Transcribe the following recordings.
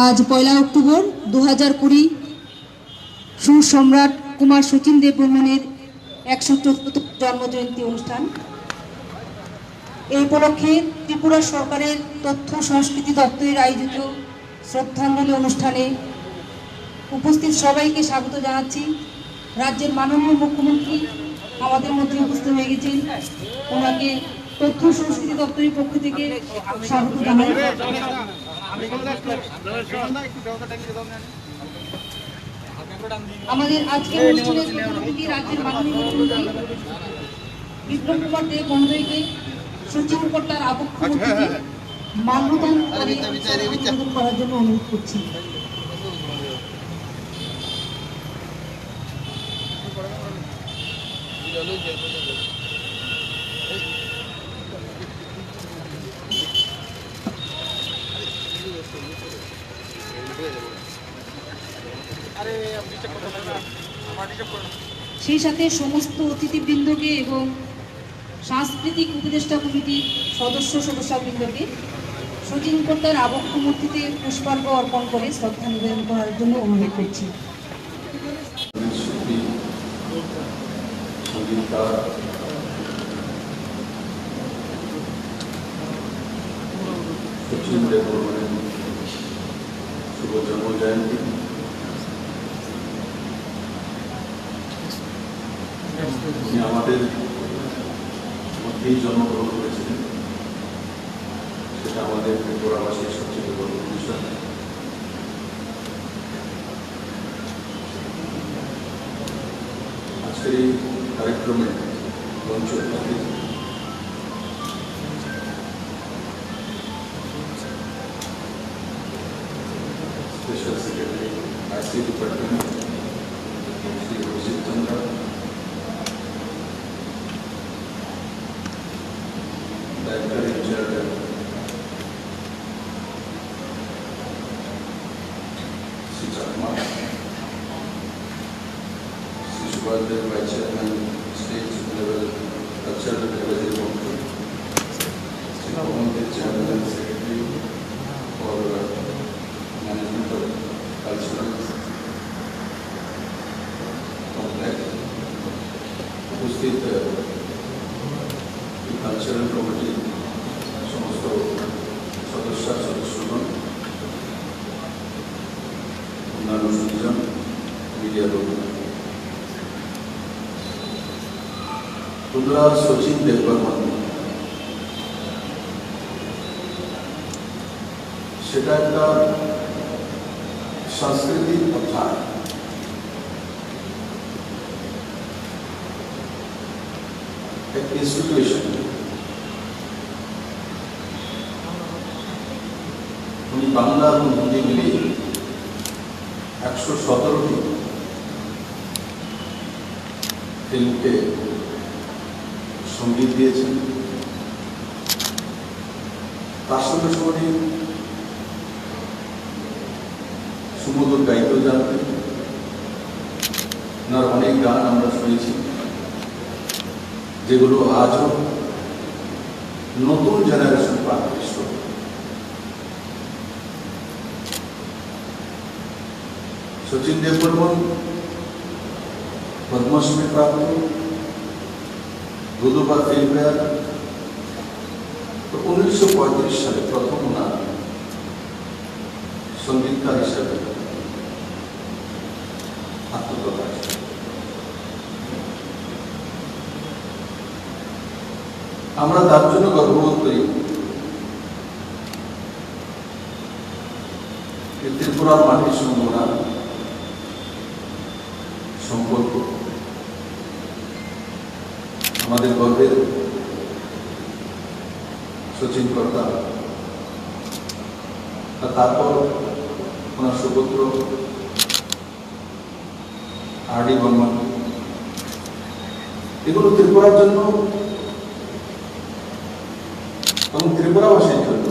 আজ 1 অক্টোবর 2020 সুসম্রাট কুমার শচীন দেববর্মনের 114তম জন্মজয়ন্তী অনুষ্ঠান। এই উপলক্ষে ত্রিপুরা সরকারের তথ্য সংস্কৃতি দপ্তরের আয়োজিত শ্রদ্ধাঞ্জলি অনুষ্ঠানে উপস্থিত সবাইকে স্বাগত জানাচ্ছি। রাজ্যের মাননীয় মুখ্যমন্ত্রী আমাদের মধ্যে উপস্থিত হয়ে গেছেন, ওনাকে তথ্য সংস্কৃতি দপ্তরের পক্ষ থেকে স্বাগত জানাই। আমাদের আজকের অনুষ্ঠানের প্রধান অতিথি রাজ্যের মাননীয় মুখ্যমন্ত্রী বিপ্লব কুমার দেব মহোদয়কে সচিন কর্তার আবক্ষ মূর্তিতে মাল্যদান করার জন্য অনুরোধ করছি। সেই সাথে সমস্ত অতিথিবৃন্দকে এবং সাংস্কৃতিক উপদেষ্টা কমিটির সদস্যবৃন্দকে শচীন কর্তার আবক্ষ মূর্তিতে পুষ্পার্ঘ অর্পণ করে শ্রদ্ধা নিবেদন করার জন্য অনুরোধ করছি। শচীন দেববর্মনের শুভ জন্মজয়ন্তী। তিনি আমাদের মধ্যেই জন্মগ্রহণ করেছিলেন, সেটা আমাদের ত্রিপুরাবাসীর সবচেয়ে বড় বিষয়। আজকের এই কার্যক্রমে মঞ্চ উপস্থিত special secretary IC department Shri Abhijit Chandra, director incharge Shri Chakma, Shri Subhash Dev vice chairman state level cultural লেভেলের মন্ত্র, Shri Paban Dev chairman secretary for management of cultural complex, উপস্থিত কালচারাল কমিটির সমস্ত সদস্যগণ, অন্যান্য সুজন, মিডিয়া বন্ধুরা, শচীন দেববর্মন সেটা একটা সাংস্কৃতিক অধ্যায়। এক ইনস্টিটিউশন। উনি বাংলা এবং হিন্দি মিলিয়ে 117টি ফিল্মকে সঙ্গীত দিয়েছেন। তার সঙ্গে সঙ্গে সুমধুর গাইতে জানতেন। ওনার অনেক গান আমরা শুনেছি, যেগুলো আজও নতুন জেনারেশনকে আকৃষ্ট। শচীন দেববর্মন পদ্মশ্রী প্রাপ্ত, দুবার ফিল্মফেয়ার। 1935 সালে প্রথম ওনার সঙ্গীতকার হিসেবে আত্মপ্রকাশ। আমরা তার জন্য গর্ববোধ করি। ত্রিপুরার মাটির সঙ্গে ওনার সম্পর্ক আমাদের গর্বের। শচীন কর্তা, তারপর ওনার সুপুত্র আর.ডি. বর্মন, এগুলো ত্রিপুরার জন্য এবং ত্রিপুরাবাসীর জন্য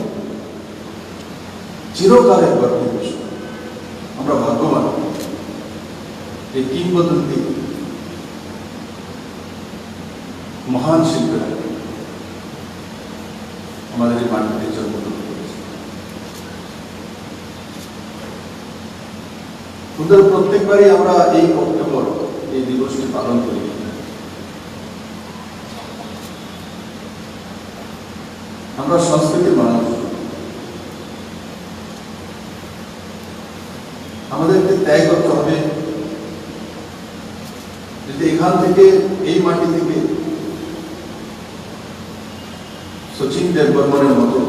চিরকালের গর্বের বিষয়। আমরা ভাগ্যবান এই কিংবদন্তি মহান শিল্পীরা আমাদের এই মাটিতে জন্মগ্রহণ করেছে। বন্ধুরা, প্রত্যেকবারই আমরা এই অক্টোবর এই দিবসটি পালন করি। আমরা সংস্কৃতির মানুষ, আমাদেরকে ত্যাগ করতে হবে যদি এখান থেকে, এই মাটি থেকে শচীন দেববর্মনের মতো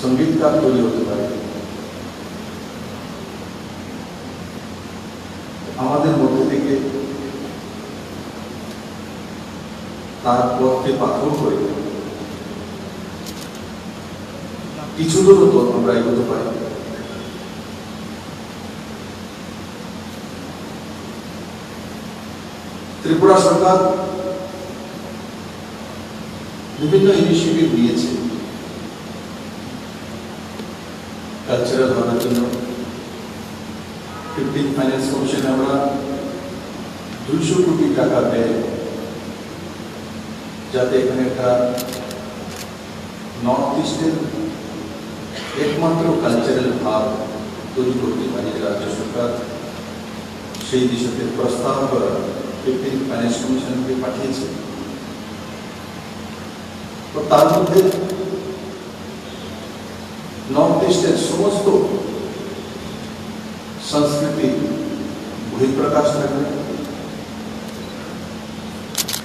সঙ্গীতকার তৈরি হতে পারে। আমাদের মধ্যে থেকে তার পথকে পাথর করে কিছু দূর তো আমরা এগোতে পারি। ত্রিপুরা সরকার বিভিন্ন ইনিশিয়েটিভ নিয়েছে কালচারাল হওয়ার জন্য। 15 ফাইন্যান্স কমিশনে আমরা 200 কোটি টাকা ব্যয়, যাতে এখানে একটা নর্থ ইস্টের একমাত্র কালচারাল হাব তৈরি করতে পারি। রাজ্য সরকার সেই দিশাতে প্রস্তাব 15 ফাইন্যান্স কমিশনকে পাঠিয়েছে। তো তার মধ্যে নর্থ ইস্টের সমস্ত সংস্কৃতি বহিঃপ্রকাশ থাকবে।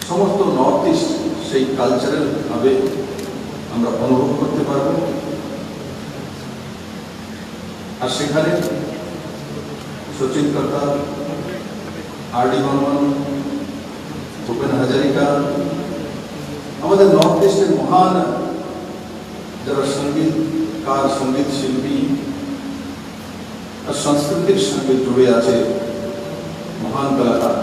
সমস্ত নর্থ ইস্ট সেই কালচারাল ভাবে আমরা অনুভব করতে পারব। আর সেখানে শচীন কর্তার, আর.ডি. বর্মন, ভূপেন হাজারিকা, আমাদের নর্থ ইস্টের মহান যারা সঙ্গীতকার, সঙ্গীত শিল্পী আর সংস্কৃতির সঙ্গে জুড়ে আছে মহান কলাকার,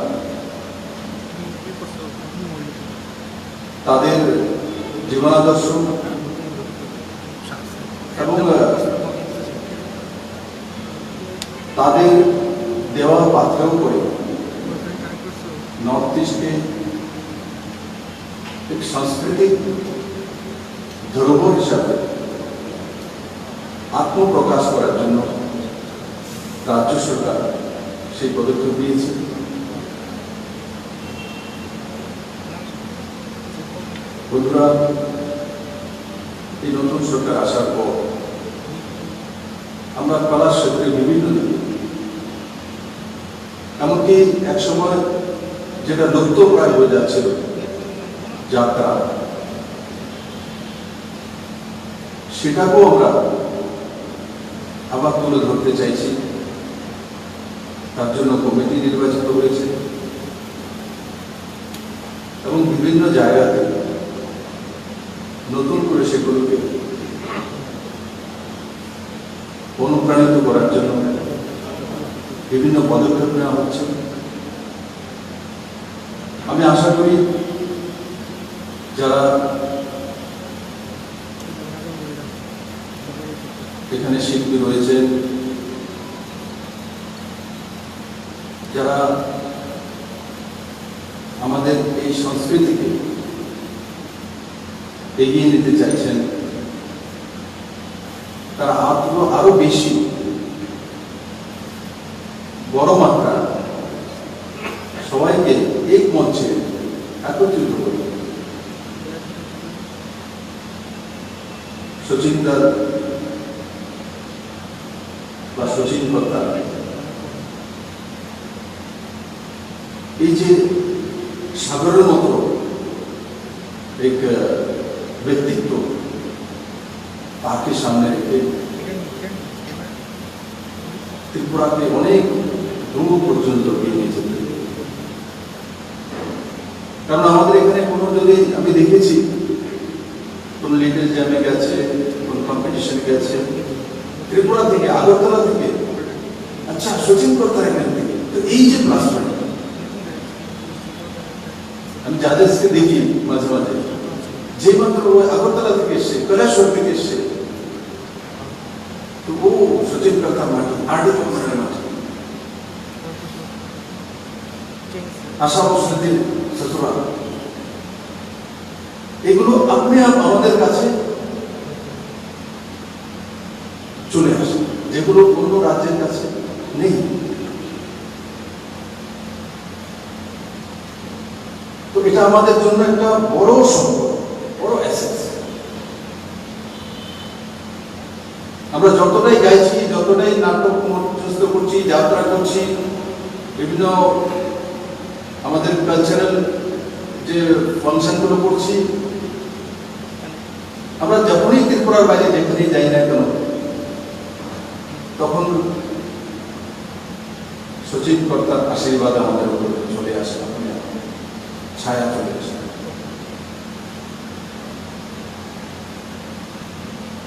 তাদের জীবনাদর্শ এবং তাদের দেওয়া পাত্রেও করে নর্থ ইস্টকে এক সাংস্কৃতিক ধরোহর হিসাবে আত্মপ্রকাশ করার জন্য রাজ্য সরকার সেই পদক্ষেপ নিয়েছে। বন্ধুরা, এই নতুন সরকার আসার পর আমরা কলার ক্ষেত্রে বিভিন্ন দিকে, এমনকি এক সময় যেটা লুপ্তপ্রায় হয়ে যাচ্ছিল যাত্রা, সেটাকেও আমরা আবার তুলে ধরতে চাইছি। তার জন্য কমিটি নির্বাচিত হয়েছে এবং বিভিন্ন জায়গাতে নতুন করে সেগুলোকে অনুপ্রাণিত করার জন্য বিভিন্ন পদক্ষেপ নেওয়া হচ্ছে। আমি আশা করি যারা এখানে শিল্পী রয়েছেন, যারা আমাদের এই সংস্কৃতিকে এগিয়ে নিতে চাইছেন, তারা আরো বেশি বড় মাত্রা সবাইকে এক মঞ্চে একত্রিত করে শচীনদার বা শচীন কর্তা এই যে সাগরের মতো এক ব্যক্তিত্ব, তাকে সামনে রেখে ত্রিপুরাকে অনেক দূর পর্যন্ত এগিয়ে যেতে। কারণ আমাদের এখানে কোনো, যদি আমি দেখেছি কোন লিটল জ্যামে গেছে, কোন কম্পিটিশন গেছে, ত্রিপুরা থেকে, আগরতলা থেকে, আচ্ছা শচীন কর্তা এখান থেকে, তো এই যে প্লাস পয়েন্ট, আমি জাজেসকে দেখি মাঝে মাঝে, যে মাত্র আগরতলা থেকে এসছে, কৈলাসহর থেকে এসছে, তো ও শচীন কর্তার মাটি, আর.ডি. বর্মনের মাটি, আশা ভোসলের শ্বশুরা, এগুলো আপনি আমাদের কাছে চলে আসে, যেগুলো অন্য রাজ্যের কাছে এটা আমাদের জন্য একটা বড় সম্পদ, বড় অ্যাসেট। আমরা যতটাই গাইছি, যতটাই নাটক মঞ্চস্থ করছি, যাত্রা করছি, বিভিন্ন আমাদের কালচারাল যে ফাংশনগুলো করছি, আমরা যখনই ত্রিপুরার বাইরে যেখানেই যাই না কেন, তখন সচিব কর্তার আশীর্বাদ আমাদের উপর চলে আসে, ছায়া চলে আসে।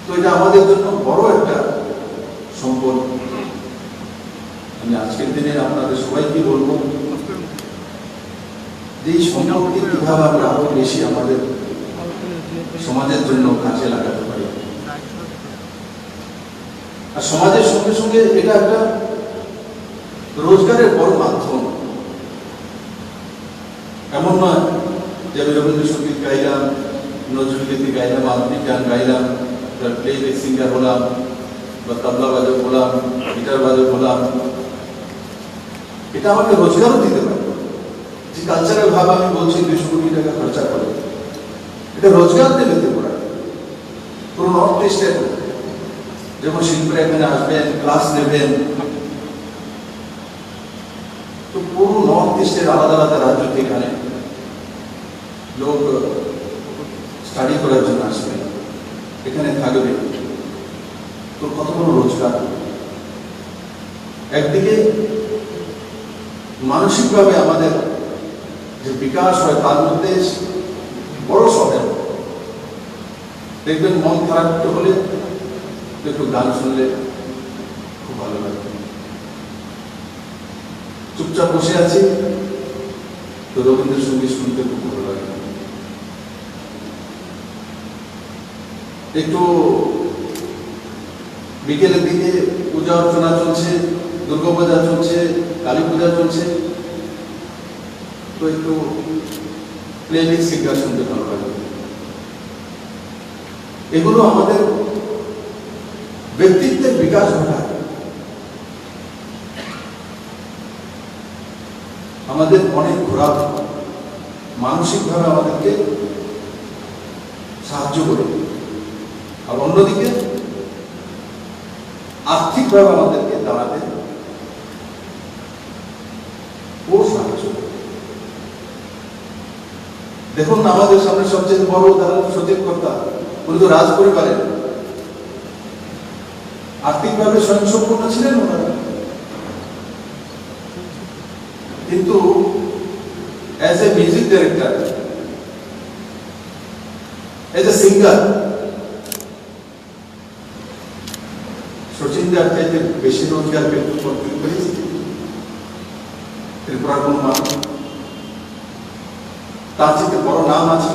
তো এটা আমাদের জন্য বড় একটা সম্পদ। আমি আজকের দিনে আপনাদের সবাইকে বলবো যে এই সম্পদকে কিভাবে আমরা আরো বেশি আমাদের সমাজের জন্য কাজে লাগাতে পারি। আর সমাজের সঙ্গে সঙ্গে এটা একটা রোজগারের বড় মাধ্যম। এমন নয় যে আমি রবীন্দ্রসঙ্গীত গাইলাম, নজরুলগীতি গাইলাম, আধুনিক গান গাইলাম, প্লেব্যাক সিঙ্গার হলাম, বা তবলা বাদক হলাম, গিটার বাদক হলাম, এটা আমাকে রোজগারও দিতে পারে। যে কালচারাল ভাবে আমি বলছি 200 কোটি টাকা খরচা করে, এটা রোজগার দেবে ত্রিপুরা। পুরো নর্থ ইস্টের যখন শিল্পীরা এখানে আসবেন, ক্লাস নেবেন, তো পুরো নর্থ ইস্টের আলাদা আলাদা রাজ্য থেকে লোক স্টাডি করার জন্য আসবে, এখানে থাকবে। তো কত বড় রোজগার। একদিকে মানসিকভাবে আমাদের যে বিকাশ হয়, তার মধ্যে বড় সহায়ক। দেখবেন মন খারাপ হলে একটু গান শুনলে খুব ভালো লাগবে। চুপচাপ বসে আছি তো রবীন্দ্রসঙ্গীত শুনতে খুব ভালো লাগে। একটু বিকেলের দিকে পূজা অর্চনা চলছে, দুর্গা পূজা চলছে, কালী পূজা চলছে, তো একটু প্লেব্যাক সিঙ্গার শুনতে ভালো লাগে। এগুলো আমাদের ব্যক্তিত্বের বিকাশ ঘটায়, আমাদের অনেক ঘোরা মানসিকভাবে আমাদেরকে সাহায্য করে, আর অন্যদিকে আর্থিকভাবে আমাদেরকে দাঁড়াতে ও সাহায্য করে। দেখুন আমাদের সামনে সবচেয়ে বড় উদাহরণ সচিব কর্তা, উনি তো রাজ পরিবারের, আর্থিকভাবে স্বয়ংসম্পূর্ণ ছিলেন ওনারা, কিন্তু as a music director, as a singer, সচিনদার চাইতে বেশি রোজগার করতে পেরেছি ত্রিপুরার কোন মানুষ? তার চাইতে বড় নাম আছে?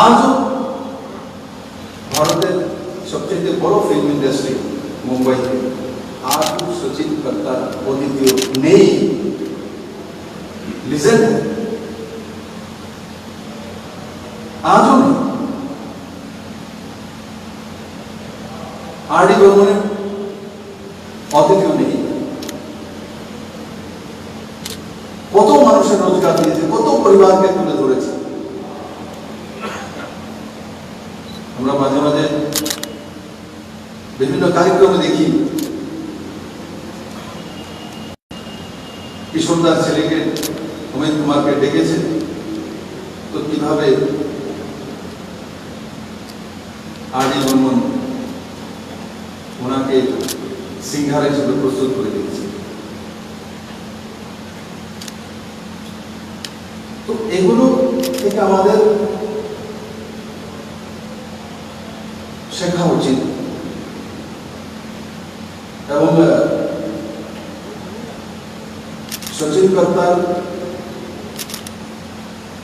আজও ভারতের সবচেয়ে বড় ফিল্ম ইন্ডাস্ট্রি মুম্বাইতে आज सचिन करता অদ্বিতীয় নেই, লিজেন্ড আজও নেই। আর ডি বর্মনের অদ্বিতীয় নেই। কত মানুষের রোজগার দিয়েছে, কত পরিবারকে তুলে ধরেছে। আমরা মাঝে মাঝে বিভিন্ন কার্যক্রমে দেখি কিশোরদার ছেলেকে অমিত কুমারকে ডেকেছে, তো কিভাবে আর ডি বর্মন ওনাকে সিঙ্গার হিসেবে প্রস্তুত করে দিয়েছে। তো এগুলো থেকে আমাদের শেখা উচিত, এবং সচিন কর্তার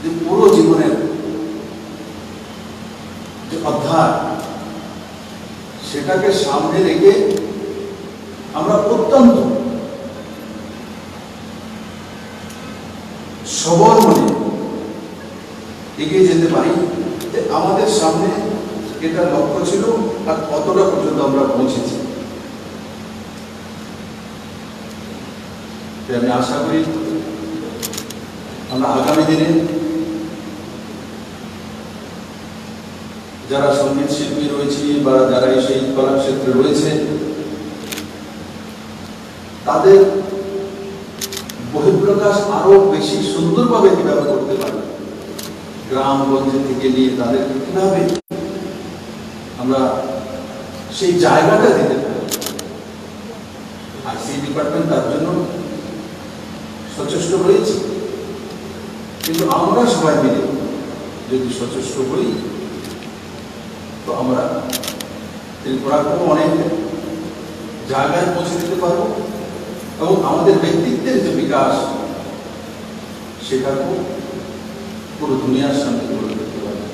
যে পুরো জীবনের যে অধ্যায়, সেটাকে সামনে রেখে আমরা অত্যন্ত সবল মনে এগিয়ে যেতে পারি যে আমাদের সামনে এটা লক্ষ্য ছিল আর কতটা পর্যন্ত আমরা পৌঁছেছি। আমি আশা করি আমরা আগামী দিনে যারা সঙ্গীত শিল্পী রয়েছে বা যারা সেই কলাক্ষেত্রে রয়েছে তাদের বহিঃপ্রকাশ আরো বেশি সুন্দরভাবে কিভাবে করতে পারে, গ্রামগঞ্জে থেকে নিয়ে তাদেরকে কিভাবে আমরা সেই জায়গাটা দিতে পারি। আইসি ডিপার্টমেন্ট তার জন্য সচেষ্ট রয়েছে, কিন্তু আমরা সবাই মিলে যদি সচেষ্ট হই তো আমরা ত্রিপুরাকেও অনেক জায়গায় পৌঁছে দিতে পারবো এবং আমাদের ব্যক্তিত্বের যে বিকাশ সেটাকেও পুরো দুনিয়ার সামনে তুলে ধরতে পারবো।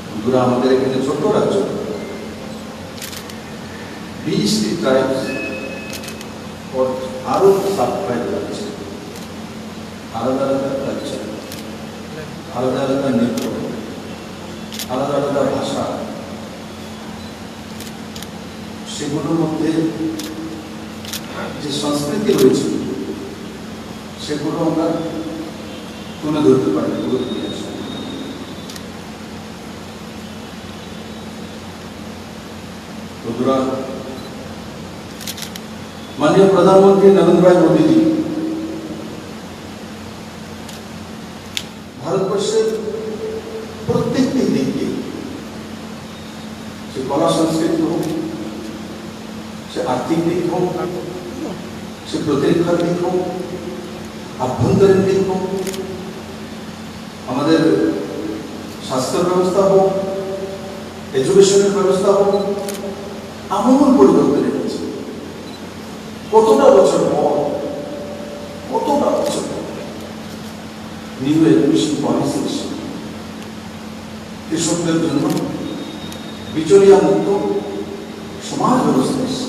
বন্ধুরা, আমাদের এখানে ছোট্ট রাজ্য, 20টি ট্রাইবস আরো সাব-ট্রাইব রয়েছে, আলাদা আলাদা কালচার, আলাদা আলাদা নৃত্য, আলাদা আলাদা ভাষা, সেগুলোর মধ্যে যে সংস্কৃতি রয়েছে সেগুলো আমরা তুলে ধরতে পারি পুরো দুনিয়ার সামনে। বন্ধুরা, माननीय प्रधानमंत्री नरेंद्र भाई मोदी जी ভারতবর্ষের প্রত্যেকটি দিকে, সে কলা সংস্কৃতি হোক, সে আর্থিক দিক হোক, সে প্রতিরক্ষার দিক হোক, আভ্যন্তরীণ দিক হোক, আমাদের স্বাস্থ্য ব্যবস্থা হোক, এডুকেশনের ব্যবস্থা হোক, আমূল পরিবর্তন এনেছে। কতটা বছর পর, কতটা বছর নিউ এডুকেশন পলিসি, কৃষকদের জন্য বিচলিয়া মুক্ত সমাজ ব্যবস্থা এসেছে।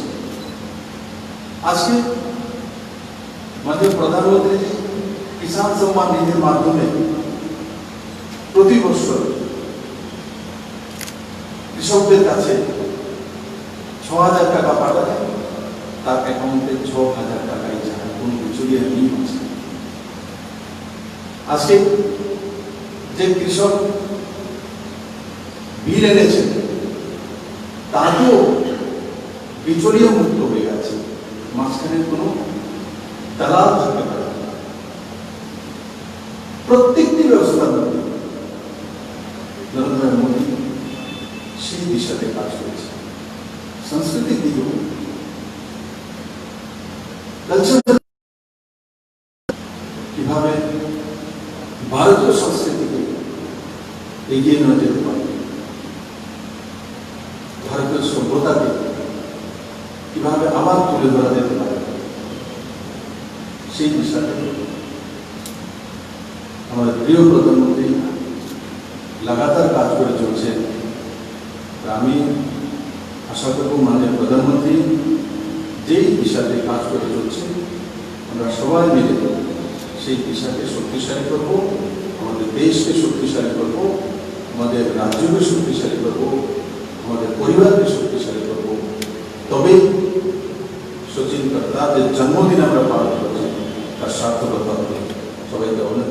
আজকে মাননীয় প্রধানমন্ত্রী কিষাণ সম্মান নিধির মাধ্যমে প্রতি বছর কৃষকদের কাছে 6,000 টাকা পাঠালে তার অ্যাকাউন্টে 6,000 টাকাই যায়, কোন বিচলিয়া নেই। আজকে যে কৃষক বিল এনেছে তারও বিচলিয়া মুক্ত হয়ে গেছে, মাঝখানে কোনো দালাল থাকতে পারে। প্রত্যেকটি ব্যবস্থার মধ্যে নরেন্দ্র মোদী সেই দিশাতে কাজ করেছে। সাংস্কৃতিক দিকেও কিভাবে ভারতীয় সংস্কৃতিকে এগিয়ে নিয়ে যেতে পারে, ভারতীয় সভ্যতাকে কিভাবে আবার তুলে ধরা যেতে পারে, সেই দিশাতে আমাদের প্রিয় প্রধানমন্ত্রী লাগাতার কাজ করে চলছে। আমি আশা করব মাননীয় প্রধানমন্ত্রী যেই দিশাতে কাজ করে চলছে আমরা সবাই মিলে সেই দিশাকে শক্তিশালী করব, আমাদের দেশকে শক্তিশালী করব, আমাদের রাজ্যকে শক্তিশালী করব, আমাদের পরিবারকে শক্তিশালী করব। তবেই সচিন তার যে জন্মদিন আমরা পালন করছি তার সার্থকতা হবে। সবাইকে অনেক